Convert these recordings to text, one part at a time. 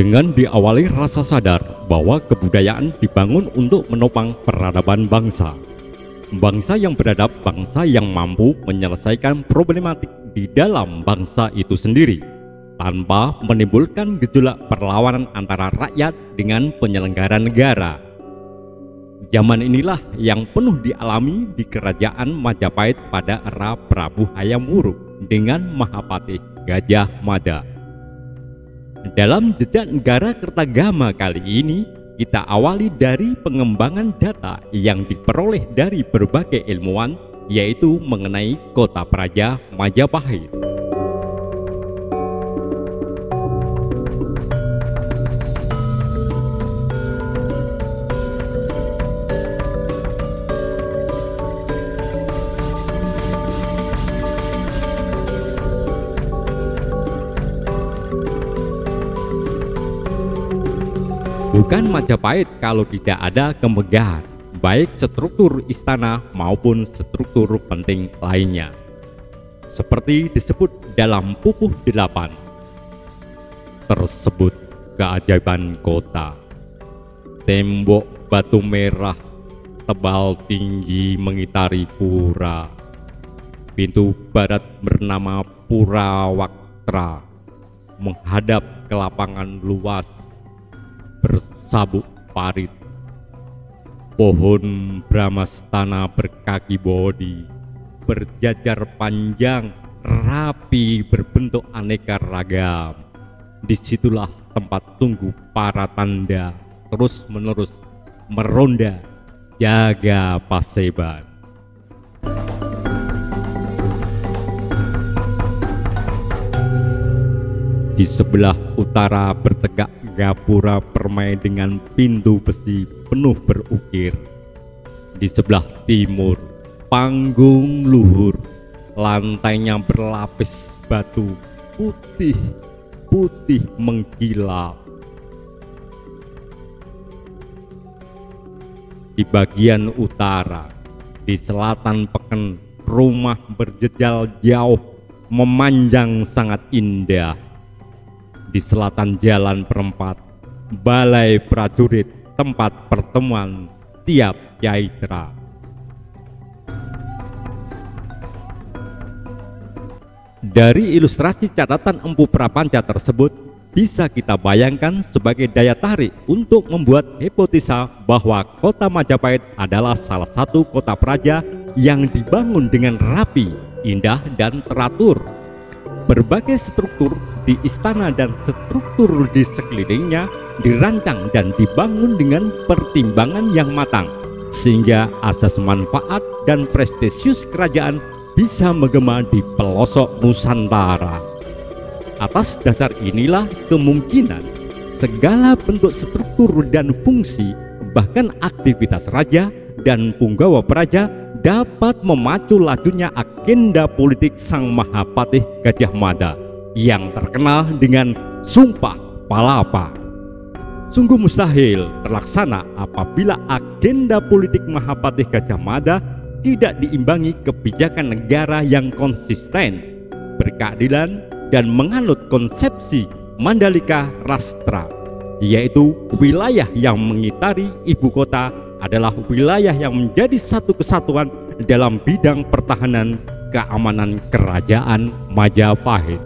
dengan diawali rasa sadar bahwa kebudayaan dibangun untuk menopang peradaban bangsa. Bangsa yang beradab, bangsa yang mampu menyelesaikan problematik di dalam bangsa itu sendiri, tanpa menimbulkan gejolak perlawanan antara rakyat dengan penyelenggara negara. Zaman inilah yang penuh dialami di kerajaan Majapahit pada era Prabu Hayam Wuruk dengan Mahapatih Gajah Mada. Dalam jejak negara Kertagama kali ini, kita awali dari pengembangan data yang diperoleh dari berbagai ilmuwan, yaitu mengenai kota praja Majapahit. Bukan Majapahit kalau tidak ada kemegahan, baik struktur istana maupun struktur penting lainnya. Seperti disebut dalam Pupuh 8, tersebut keajaiban kota. Tembok batu merah tebal tinggi mengitari pura. Pintu barat bernama Purawaktra, menghadap ke lapangan luas bersabuk parit. Pohon Brahmastana berkaki bodi, berjajar panjang, rapi, berbentuk aneka ragam. Disitulah tempat tunggu para tanda terus menerus meronda jaga Paseban. Di sebelah utara bertegak gapura permai dengan pintu besi penuh berukir. Di sebelah timur panggung luhur, lantainya berlapis batu putih mengkilap. Di bagian utara, di selatan peken, rumah berjejal jauh memanjang sangat indah. Di selatan jalan perempat, balai prajurit, tempat pertemuan tiap Jaitra. Dari ilustrasi catatan Empu Prapanca tersebut, bisa kita bayangkan sebagai daya tarik untuk membuat hipotesa bahwa kota Majapahit adalah salah satu kota praja yang dibangun dengan rapi, indah, dan teratur. Berbagai struktur di istana dan struktur di sekelilingnya dirancang dan dibangun dengan pertimbangan yang matang, sehingga asas manfaat dan prestisius kerajaan bisa menggema di pelosok Nusantara. Atas dasar inilah kemungkinan segala bentuk struktur dan fungsi, bahkan aktivitas raja dan punggawa praja, dapat memacu lajunya agenda politik Sang Mahapatih Gajah Mada yang terkenal dengan Sumpah Palapa. Sungguh mustahil terlaksana apabila agenda politik Mahapatih Gajah Mada tidak diimbangi kebijakan negara yang konsisten, berkeadilan, dan menganut konsepsi Mandalika Rastra, yaitu wilayah yang mengitari ibu kota adalah wilayah yang menjadi satu kesatuan dalam bidang pertahanan keamanan kerajaan Majapahit.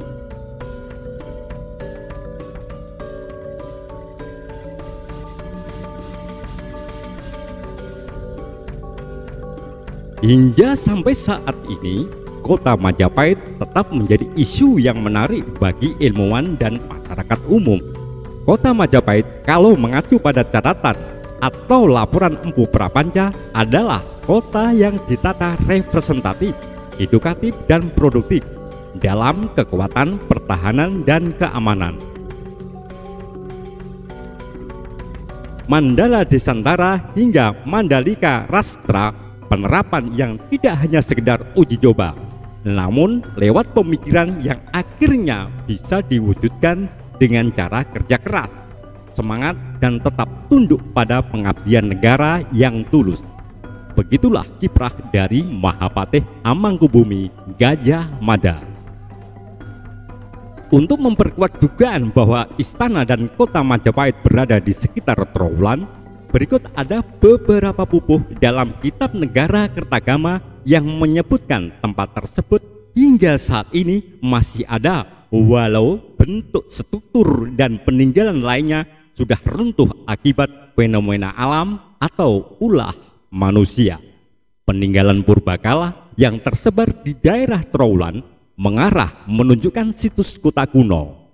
Hingga sampai saat ini, kota Majapahit tetap menjadi isu yang menarik bagi ilmuwan dan masyarakat umum. Kota Majapahit, kalau mengacu pada catatan atau laporan Empu Prapanca, adalah kota yang ditata representatif, edukatif, dan produktif dalam kekuatan pertahanan dan keamanan. Mandala Desantara hingga Mandalika Rastra, penerapan yang tidak hanya sekedar uji coba, namun lewat pemikiran yang akhirnya bisa diwujudkan dengan cara kerja keras, semangat, dan tetap tunduk pada pengabdian negara yang tulus. Begitulah kiprah dari Mahapatih Amangkubumi Gajah Mada. Untuk memperkuat dugaan bahwa istana dan kota Majapahit berada di sekitar Trowulan, berikut ada beberapa pupuh dalam Kitab Negara Kertagama yang menyebutkan tempat tersebut hingga saat ini masih ada, walau bentuk struktur dan peninggalan lainnya sudah runtuh akibat fenomena alam atau ulah manusia. Peninggalan purbakala yang tersebar di daerah Trowulan mengarah menunjukkan situs kota kuno,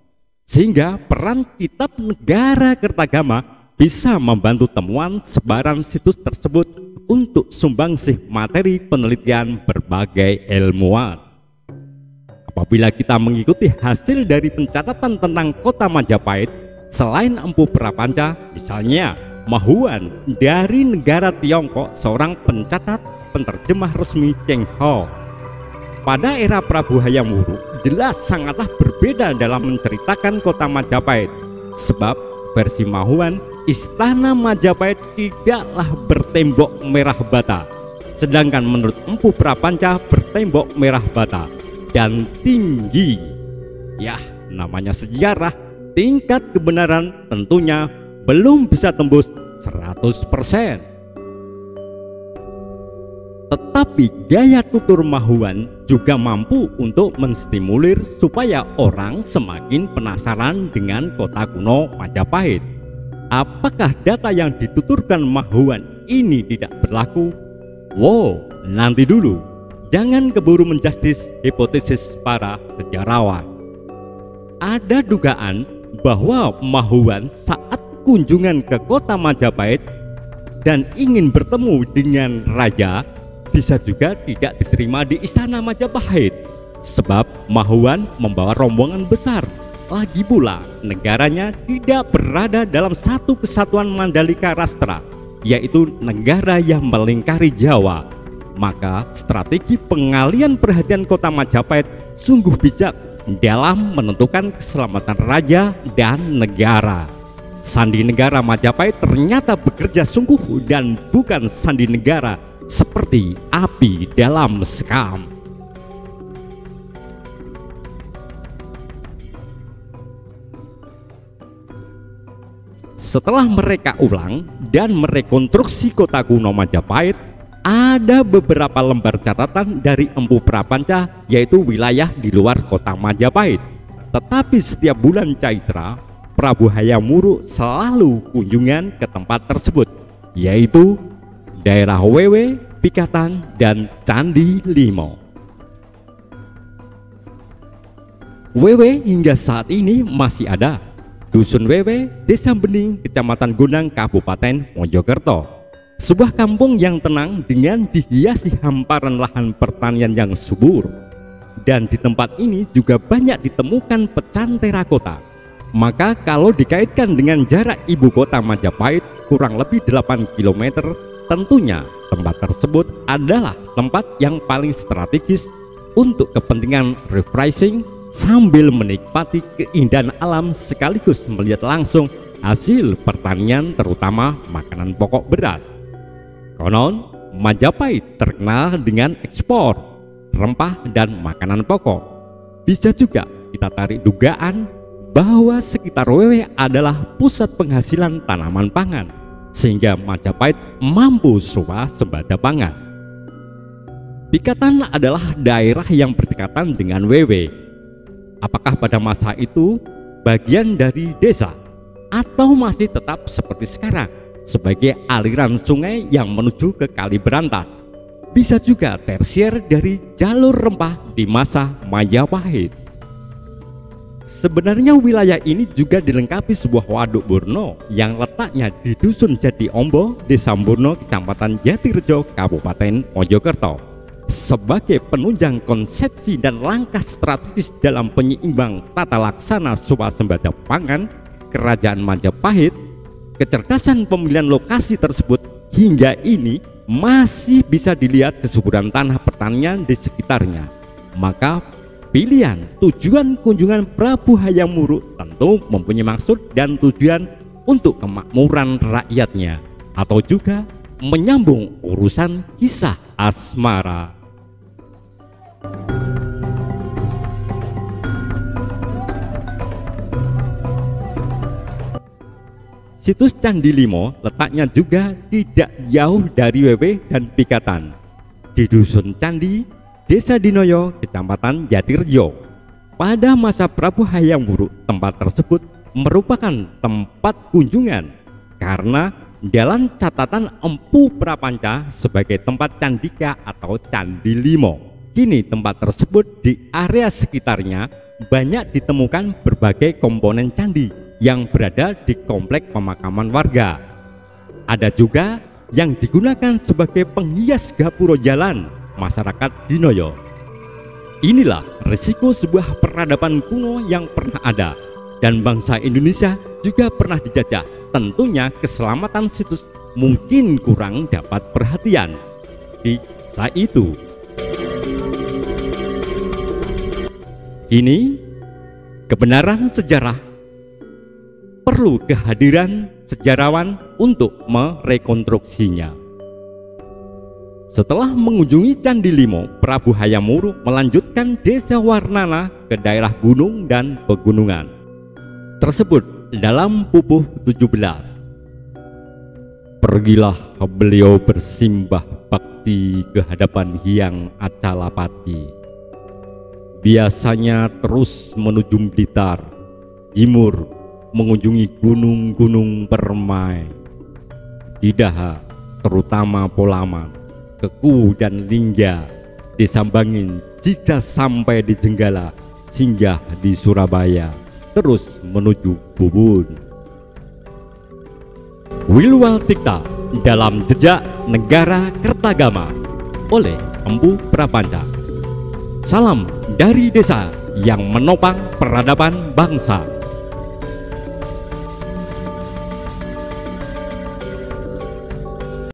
sehingga peran Kitab Negara Kertagama bisa membantu temuan sebaran situs tersebut untuk sumbangsih materi penelitian berbagai ilmuwan. Apabila kita mengikuti hasil dari pencatatan tentang kota Majapahit, selain Empu Prapanca, misalnya Mahuan dari negara Tiongkok, seorang pencatat penterjemah resmi Cheng Ho, pada era Prabu Hayam Wuruk jelas sangatlah berbeda dalam menceritakan kota Majapahit, sebab versi Mahuan, istana Majapahit tidaklah bertembok merah bata, sedangkan menurut Empu Prapanca bertembok merah bata dan tinggi. Ya, namanya sejarah, tingkat kebenaran tentunya belum bisa tembus 100%. Tetapi gaya tutur Mahuan juga mampu untuk menstimulir supaya orang semakin penasaran dengan kota kuno Majapahit. Apakah data yang dituturkan Mahuan ini tidak berlaku? Wow, nanti dulu. Jangan keburu menjustis hipotesis para sejarawan. Ada dugaan bahwa Mahuan saat kunjungan ke kota Majapahit dan ingin bertemu dengan raja, bisa juga tidak diterima di istana Majapahit, sebab Mahuan membawa rombongan besar. Lagi pula negaranya tidak berada dalam satu kesatuan Mandalika Rastra, yaitu negara yang melingkari Jawa. Maka strategi pengalian perhatian kota Majapahit sungguh bijak dalam menentukan keselamatan raja dan negara. Sandi negara Majapahit ternyata bekerja sungguh dan bukan sandi negara seperti api dalam sekam. Setelah mereka ulang dan merekonstruksi kota kuno Majapahit, ada beberapa lembar catatan dari Empu Prapanca, yaitu wilayah di luar kota Majapahit. Tetapi setiap bulan Caitra, Prabu Hayam Wuruk selalu kunjungan ke tempat tersebut, yaitu daerah Wewe, Pikatan, dan Candi Limo. Wewe hingga saat ini masih ada. Dusun Wewe, Desa Bening, Kecamatan Gondang, Kabupaten Mojokerto. Sebuah kampung yang tenang dengan dihiasi hamparan lahan pertanian yang subur. Dan di tempat ini juga banyak ditemukan pecahan terakota. Maka kalau dikaitkan dengan jarak ibu kota Majapahit kurang lebih 8 km, tentunya tempat tersebut adalah tempat yang paling strategis untuk kepentingan refreshing sambil menikmati keindahan alam sekaligus melihat langsung hasil pertanian, terutama makanan pokok beras. Konon Majapahit terkenal dengan ekspor rempah dan makanan pokok. Bisa juga kita tarik dugaan bahwa sekitar Wewe adalah pusat penghasilan tanaman pangan, sehingga Majapahit mampu swasembada pangan. Pikatan adalah daerah yang berdekatan dengan Wewe. Apakah pada masa itu bagian dari desa atau masih tetap seperti sekarang sebagai aliran sungai yang menuju ke Kali Berantas? Bisa juga tersier dari jalur rempah di masa Majapahit. Sebenarnya wilayah ini juga dilengkapi sebuah waduk Burno yang letaknya di Dusun Jati Ombo, Desa Burno, Kecamatan Jatirejo, Kabupaten Mojokerto, sebagai penunjang konsepsi dan langkah strategis dalam penyeimbang tata laksana swasembada pangan Kerajaan Majapahit. Kecerdasan pemilihan lokasi tersebut hingga ini masih bisa dilihat kesuburan tanah pertanian di sekitarnya. Maka pilihan tujuan kunjungan Prabu Hayam Wuruk tentu mempunyai maksud dan tujuan untuk kemakmuran rakyatnya, atau juga menyambung urusan kisah asmara. Situs Candi Limo letaknya juga tidak jauh dari Wewe dan Pikatan, di Dusun Candi, Desa Dinoyo, Kecamatan Jatirejo. Pada masa Prabu Hayam Wuruk, tempat tersebut merupakan tempat kunjungan karena dalam catatan Empu Prapanca sebagai tempat candika atau Candi Limo. Kini tempat tersebut di area sekitarnya banyak ditemukan berbagai komponen candi yang berada di komplek pemakaman warga. Ada juga yang digunakan sebagai penghias gapura jalan masyarakat Dinoyo. Inilah risiko sebuah peradaban kuno yang pernah ada dan bangsa Indonesia juga pernah dijajah. Tentunya keselamatan situs mungkin kurang dapat perhatian di saat itu. Kini kebenaran sejarah perlu kehadiran sejarawan untuk merekonstruksinya. Setelah mengunjungi Candi Limo, Prabu Hayam Wuruk melanjutkan Desa Warnana ke daerah gunung dan pegunungan tersebut dalam pupuh 17. Pergilah beliau bersimbah bakti ke hadapan Hyang Acalapati. Biasanya terus menuju Blitar, Jimur, mengunjungi gunung-gunung permai, Didaha, terutama Polaman, Keku dan Lingga, disambangin jika sampai di Jenggala, singgah di Surabaya, terus menuju Bubun. Wilwatikta dalam Jejak Negara Kertagama oleh Empu Prapanca. Salam dari desa yang menopang peradaban bangsa.